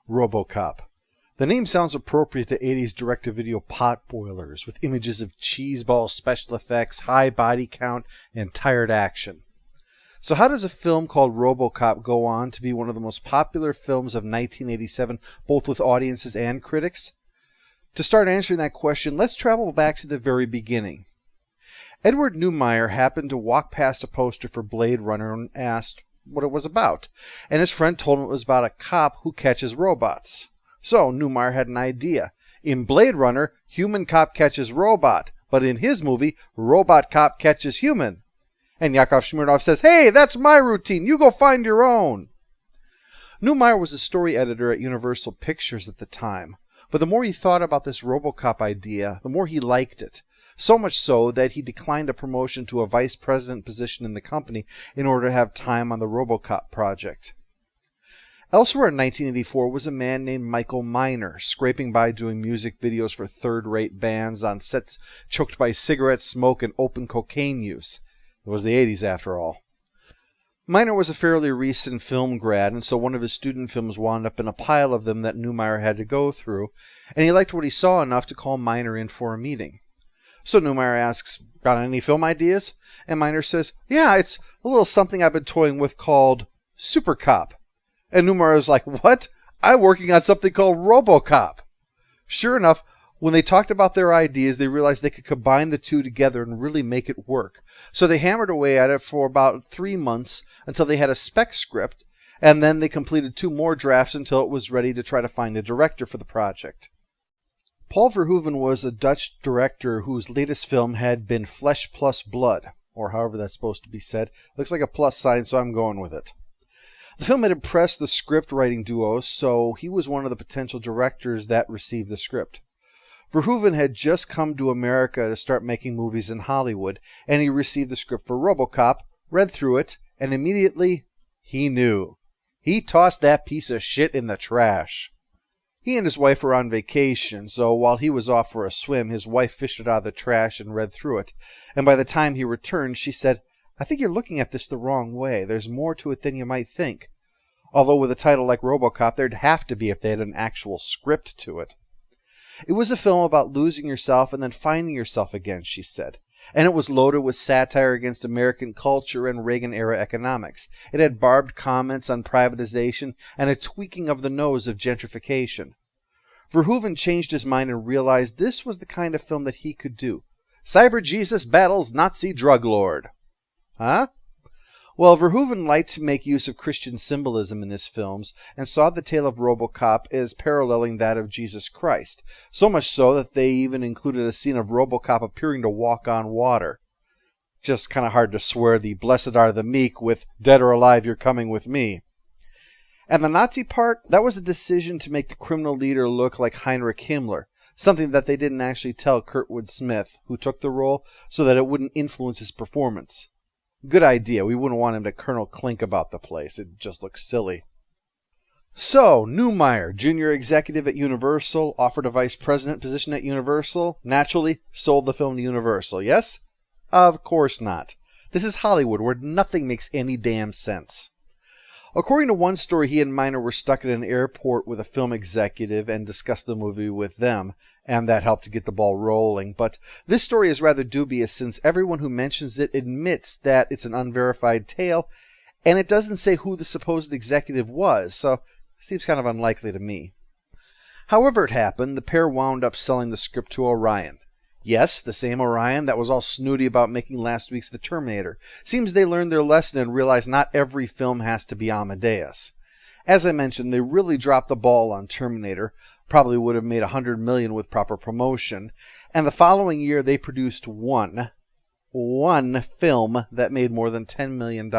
RoboCop. The name sounds appropriate to 80s direct-to-video potboilers with images of cheeseball special effects, high body count, and tired action. So how does a film called RoboCop go on to be one of the most popular films of 1987, both with audiences and critics? To start answering that question, let's travel back to the very beginning. Edward Neumeier happened to walk past a poster for Blade Runner and asked what it was about, and his friend told him it was about a cop who catches robots. So Neumeier had an idea. In Blade Runner, human cop catches robot, but in his movie, robot cop catches human. And Yakov Smirnoff says, "Hey, that's my routine. You go find your own." Neumeier was a story editor at Universal Pictures at the time, but the more he thought about this RoboCop idea, the more he liked it. So much so that he declined a promotion to a vice president position in the company in order to have time on the RoboCop project. Elsewhere in 1984 was a man named Michael Miner, scraping by doing music videos for third-rate bands on sets choked by cigarette smoke and open cocaine use. It was the 80s after all. Miner was a fairly recent film grad, and so one of his student films wound up in a pile of them that Neumeier had to go through, and he liked what he saw enough to call Miner in for a meeting. So Neumeier asks, "Got any film ideas?" And Miner says, "Yeah, it's a little something I've been toying with called Super Cop." And Neumeier was like, "What? I'm working on something called RoboCop." Sure enough, when they talked about their ideas, they realized they could combine the two together and really make it work. So they hammered away at it for about 3 months until they had a spec script, and then they completed 2 more drafts until it was ready to try to find a director for the project. Paul Verhoeven was a Dutch director whose latest film had been Flesh Plus Blood, or however that's supposed to be said. Looks like a plus sign, so I'm going with it. The film had impressed the script writing duo, so he was one of the potential directors that received the script. Verhoeven had just come to America to start making movies in Hollywood, and he received the script for RoboCop, read through it, and immediately he knew. He tossed that piece of shit in the trash. He and his wife were on vacation, so while he was off for a swim, his wife fished it out of the trash and read through it, and by the time he returned, she said, "I think you're looking at this the wrong way. There's more to it than you might think." Although with a title like RoboCop, there'd have to be if they had an actual script to it. It was a film about losing yourself and then finding yourself again, she said. And it was loaded with satire against American culture and Reagan-era economics. It had barbed comments on privatization and a tweaking of the nose of gentrification. Verhoeven changed his mind and realized this was the kind of film that he could do. Cyber Jesus battles Nazi drug lord. Huh? Well, Verhoeven liked to make use of Christian symbolism in his films and saw the tale of RoboCop as paralleling that of Jesus Christ, so much so that they even included a scene of RoboCop appearing to walk on water. Just kind of hard to swear the "blessed are the meek" with "dead or alive, you're coming with me." And the Nazi part, that was a decision to make the criminal leader look like Heinrich Himmler, something that they didn't actually tell Kurtwood Smith, who took the role, so that it wouldn't influence his performance. Good idea. We wouldn't want him to Colonel Klink about the place. It just looks silly. So, Neumeier, junior executive at Universal, offered a vice president position at Universal, naturally sold the film to Universal, yes? Of course not. This is Hollywood, where nothing makes any damn sense. According to one story, he and Miner were stuck at an airport with a film executive and discussed the movie with them, and that helped to get the ball rolling. But this story is rather dubious since everyone who mentions it admits that it's an unverified tale, and it doesn't say who the supposed executive was, so it seems kind of unlikely to me. However it happened, the pair wound up selling the script to Orion. Yes, the same Orion that was all snooty about making last week's The Terminator. Seems they learned their lesson and realized not every film has to be Amadeus. As I mentioned, they really dropped the ball on Terminator. Probably would have made $100 million with proper promotion. And the following year, they produced one film that made more than $10 million.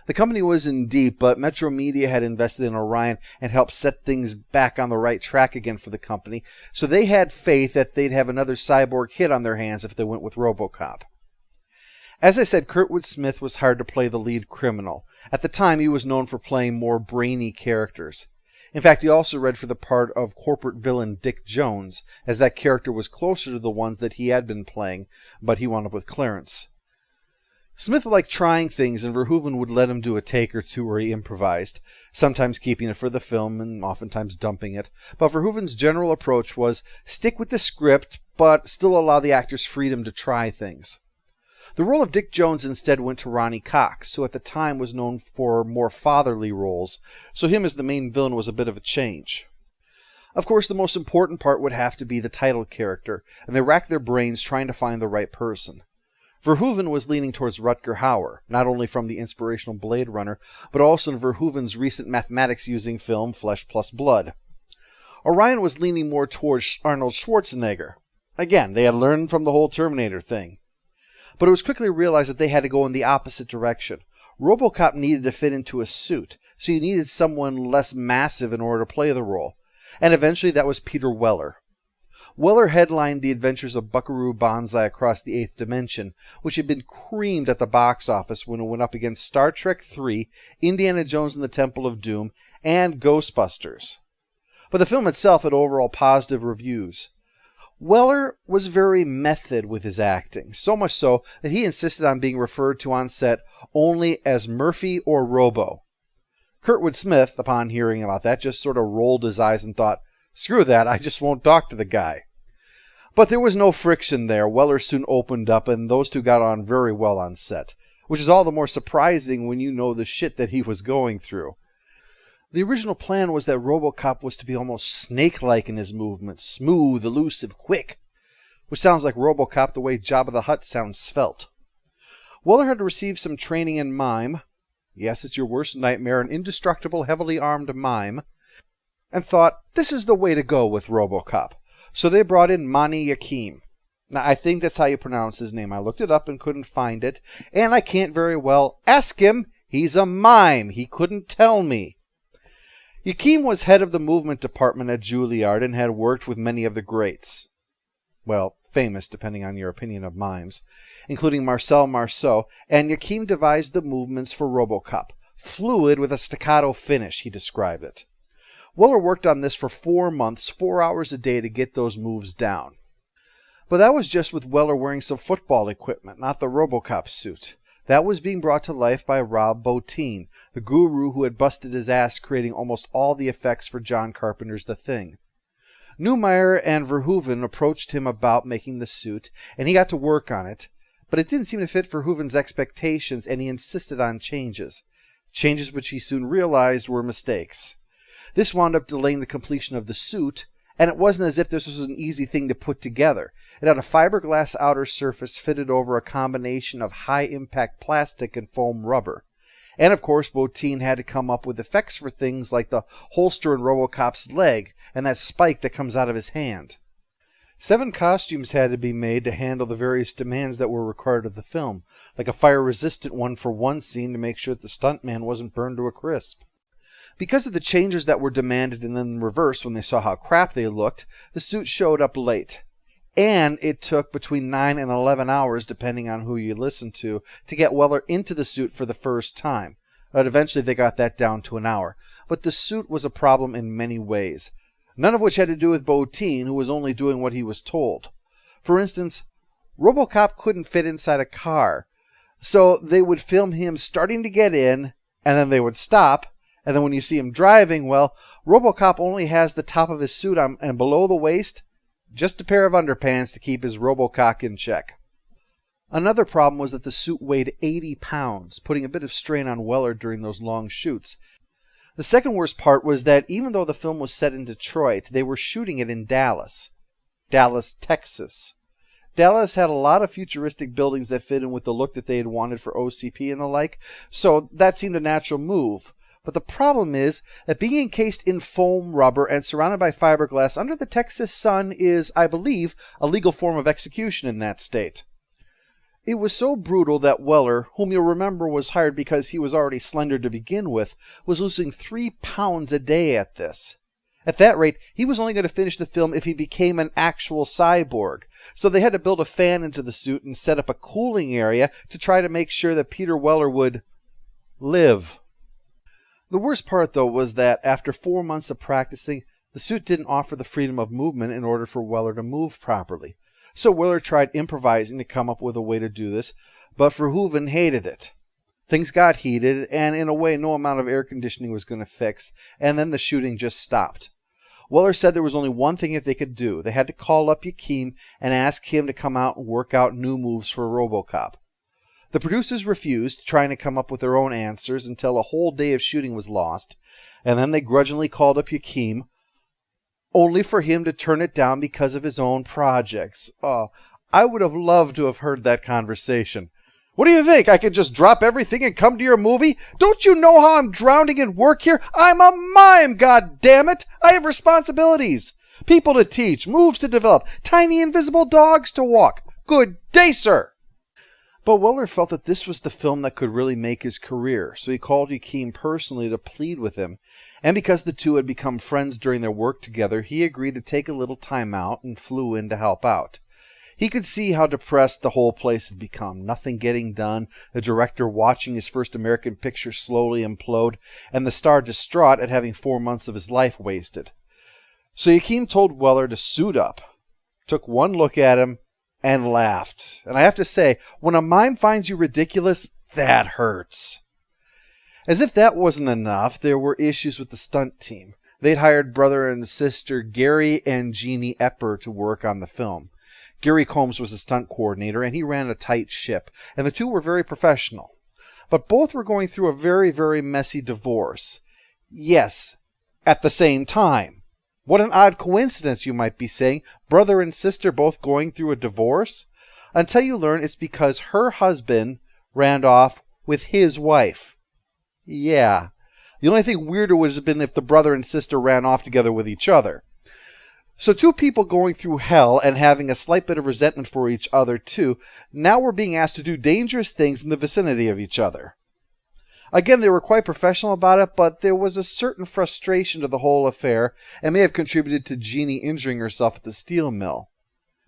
The company was in deep, but Metro Media had invested in Orion and helped set things back on the right track again for the company, so they had faith that they'd have another cyborg hit on their hands if they went with RoboCop. As I said, Kurtwood Smith was hired to play the lead criminal. At the time, he was known for playing more brainy characters. In fact, he also read for the part of corporate villain Dick Jones, as that character was closer to the ones that he had been playing, but he wound up with Clarence. Smith liked trying things, and Verhoeven would let him do a take or two where he improvised, sometimes keeping it for the film and oftentimes dumping it. But Verhoeven's general approach was stick with the script, but still allow the actors freedom to try things. The role of Dick Jones instead went to Ronny Cox, who at the time was known for more fatherly roles, so him as the main villain was a bit of a change. Of course, the most important part would have to be the title character, and they racked their brains trying to find the right person. Verhoeven was leaning towards Rutger Hauer, not only from the inspirational Blade Runner, but also in Verhoeven's recent mathematics-using film Flesh Plus Blood. Orion was leaning more towards Arnold Schwarzenegger. Again, they had learned from the whole Terminator thing. But it was quickly realized that they had to go in the opposite direction. RoboCop needed to fit into a suit, so you needed someone less massive in order to play the role. And eventually that was Peter Weller. Weller headlined the adventures of Buckaroo Banzai Across the Eighth Dimension, which had been creamed at the box office when it went up against Star Trek III, Indiana Jones and the Temple of Doom, and Ghostbusters. But the film itself had overall positive reviews. Weller was very method with his acting, so much so that he insisted on being referred to on set only as Murphy or Robo. Kurtwood Smith, upon hearing about that, just sort of rolled his eyes and thought, screw that, I just won't talk to the guy. But there was no friction there. Weller soon opened up, and those two got on very well on set, which is all the more surprising when you know the shit that he was going through. The original plan was that RoboCop was to be almost snake-like in his movements, smooth, elusive, quick, which sounds like RoboCop the way Jabba the Hutt sounds svelte. Weller had received some training in mime. Yes, it's your worst nightmare, an indestructible, heavily armed mime, and thought, this is the way to go with RoboCop. So they brought in Mani Yakim. Now, I think that's how you pronounce his name. I looked it up and couldn't find it, and I can't very well ask him. He's a mime. He couldn't tell me. Yakim was head of the movement department at Juilliard and had worked with many of the greats. Well, famous, depending on your opinion of mimes, including Marcel Marceau, and Yakim devised the movements for RoboCop. Fluid with a staccato finish, he described it. Weller worked on this for 4 months, 4 hours a day to get those moves down. But that was just with Weller wearing some football equipment, not the RoboCop suit. That was being brought to life by Rob Bottin, the guru who had busted his ass creating almost all the effects for John Carpenter's The Thing. Neumeier and Verhoeven approached him about making the suit, and he got to work on it, but it didn't seem to fit Verhoeven's expectations, and he insisted on changes. Changes which he soon realized were mistakes. This wound up delaying the completion of the suit, and it wasn't as if this was an easy thing to put together. It had a fiberglass outer surface fitted over a combination of high-impact plastic and foam rubber. And of course, Bottin had to come up with effects for things like the holster in RoboCop's leg and that spike that comes out of his hand. 7 costumes had to be made to handle the various demands that were required of the film, like a fire-resistant one for one scene to make sure that the stuntman wasn't burned to a crisp. Because of the changes that were demanded and then reversed when they saw how crap they looked, the suit showed up late. And it took between 9 and 11 hours, depending on who you listen to get Weller into the suit for the first time. But eventually they got that down to an hour. But the suit was a problem in many ways, none of which had to do with Bottin, who was only doing what he was told. For instance, RoboCop couldn't fit inside a car, so they would film him starting to get in, and then they would stop, and then when you see him driving, well, RoboCop only has the top of his suit on, and below the waist, just a pair of underpants to keep his RoboCop in check. Another problem was that the suit weighed 80 pounds, putting a bit of strain on Weller during those long shoots. The second worst part was that even though the film was set in Detroit, they were shooting it in Dallas, Texas. Dallas had a lot of futuristic buildings that fit in with the look that they had wanted for OCP and the like, so that seemed a natural move. But the problem is that being encased in foam rubber and surrounded by fiberglass under the Texas sun is, I believe, a legal form of execution in that state. It was so brutal that Weller, whom you'll remember was hired because he was already slender to begin with, was losing 3 pounds a day at this. At that rate, he was only going to finish the film if he became an actual cyborg. So they had to build a fan into the suit and set up a cooling area to try to make sure that Peter Weller would live. The worst part, though, was that after 4 months of practicing, the suit didn't offer the freedom of movement in order for Weller to move properly. So Weller tried improvising to come up with a way to do this, but Verhoeven hated it. Things got heated, and in a way no amount of air conditioning was going to fix, and then the shooting just stopped. Weller said there was only one thing that they could do. They had to call up Yakim and ask him to come out and work out new moves for RoboCop. The producers refused, trying to come up with their own answers until a whole day of shooting was lost, and then they grudgingly called up Yakim, only for him to turn it down because of his own projects. Oh, I would have loved to have heard that conversation. What do you think? I could just drop everything and come to your movie? Don't you know how I'm drowning in work here? I'm a mime, goddammit! I have responsibilities. People to teach, moves to develop, tiny invisible dogs to walk. Good day, sir! But Weller felt that this was the film that could really make his career, so he called Yakim personally to plead with him, and because the two had become friends during their work together, he agreed to take a little time out and flew in to help out. He could see how depressed the whole place had become, nothing getting done, the director watching his first American picture slowly implode, and the star distraught at having 4 months of his life wasted. So Yakim told Weller to suit up, took one look at him, and laughed. And I have to say, when a mime finds you ridiculous, that hurts. As if that wasn't enough, there were issues with the stunt team. They'd hired brother and sister Gary and Jeannie Epper to work on the film. Gary Combs was the stunt coordinator, and he ran a tight ship, and the two were very professional. But both were going through a very, very messy divorce. Yes, at the same time. What an odd coincidence, you might be saying. Brother and sister both going through a divorce? Until you learn it's because her husband ran off with his wife. Yeah. The only thing weirder would have been if the brother and sister ran off together with each other. So two people going through hell and having a slight bit of resentment for each other too, now were being asked to do dangerous things in the vicinity of each other. Again, they were quite professional about it, but there was a certain frustration to the whole affair, and may have contributed to Jeannie injuring herself at the steel mill.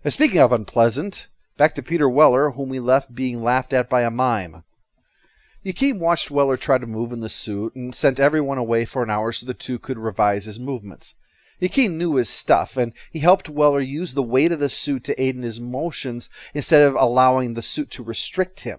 And speaking of unpleasant, back to Peter Weller, whom we left being laughed at by a mime. Yakim watched Weller try to move in the suit, and sent everyone away for an hour so the two could revise his movements. Yakim knew his stuff, and he helped Weller use the weight of the suit to aid in his motions instead of allowing the suit to restrict him.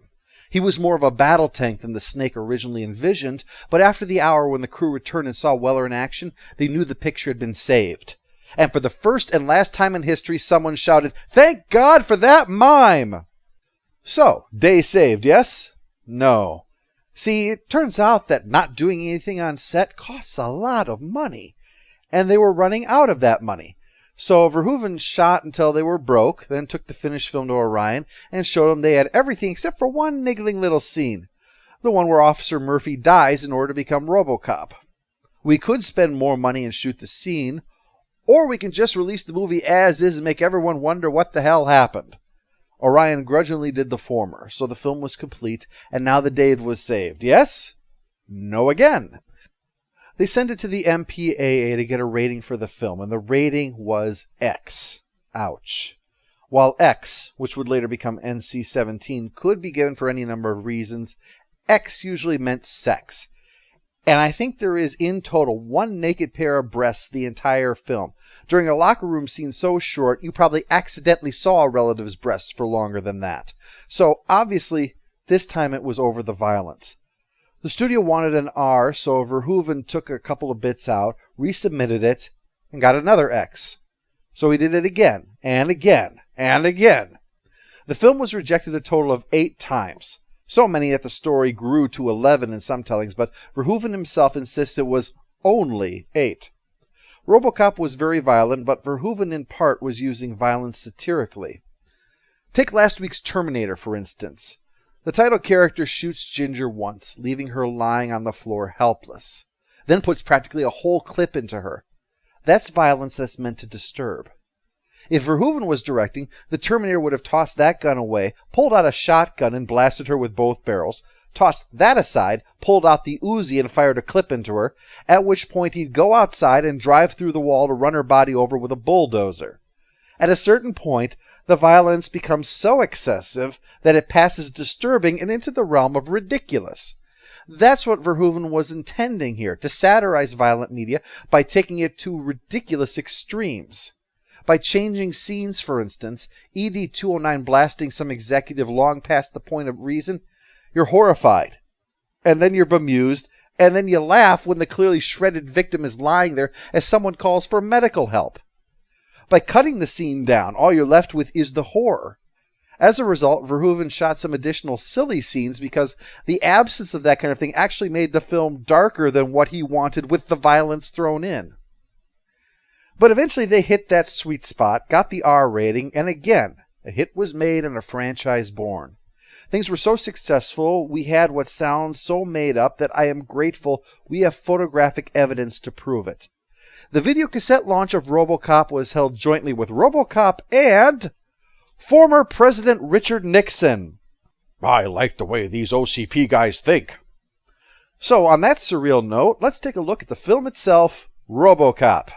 He was more of a battle tank than the Snake originally envisioned, but after the hour when the crew returned and saw Weller in action, they knew the picture had been saved. And for the first and last time in history, someone shouted, "Thank God for that mime!" So, day saved, yes? No. See, it turns out that not doing anything on set costs a lot of money. And they were running out of that money. So Verhoeven shot until they were broke, then took the finished film to Orion and showed them they had everything except for one niggling little scene. The one where Officer Murphy dies in order to become RoboCop. We could spend more money and shoot the scene, or we can just release the movie as is and make everyone wonder what the hell happened. Orion grudgingly did the former, so the film was complete, and now the day was saved. Yes? No again. They sent it to the MPAA to get a rating for the film, and the rating was X. Ouch. While X, which would later become NC-17, could be given for any number of reasons, X usually meant sex. And I think there is in total one naked pair of breasts the entire film. During a locker room scene so short, you probably accidentally saw a relative's breasts for longer than that. So obviously, this time it was over the violence. The studio wanted an R, so Verhoeven took a couple of bits out, resubmitted it, and got another X. So he did it again, and again, and again. The film was rejected a total of 8 times. So many that the story grew to 11 in some tellings, but Verhoeven himself insists it was only 8. RoboCop was very violent, but Verhoeven in part was using violence satirically. Take last week's Terminator, for instance. The title character shoots Ginger once, leaving her lying on the floor helpless, then puts practically a whole clip into her. That's violence that's meant to disturb. If Verhoeven was directing, the Terminator would have tossed that gun away, pulled out a shotgun and blasted her with both barrels, tossed that aside, pulled out the Uzi and fired a clip into her, at which point he'd go outside and drive through the wall to run her body over with a bulldozer. At a certain point, the violence becomes so excessive that it passes disturbing and into the realm of ridiculous. That's what Verhoeven was intending here, to satirize violent media by taking it to ridiculous extremes. By changing scenes, for instance, ED-209 blasting some executive long past the point of reason, you're horrified. And then you're bemused, and then you laugh when the clearly shredded victim is lying there as someone calls for medical help. By cutting the scene down, all you're left with is the horror. As a result, Verhoeven shot some additional silly scenes because the absence of that kind of thing actually made the film darker than what he wanted with the violence thrown in. But eventually they hit that sweet spot, got the R rating, and again, a hit was made and a franchise born. Things were so successful, we had what sounds so made up that I am grateful we have photographic evidence to prove it. The videocassette launch of RoboCop was held jointly with RoboCop and former President Richard Nixon. I like the way these OCP guys think. So on that surreal note, let's take a look at the film itself, RoboCop.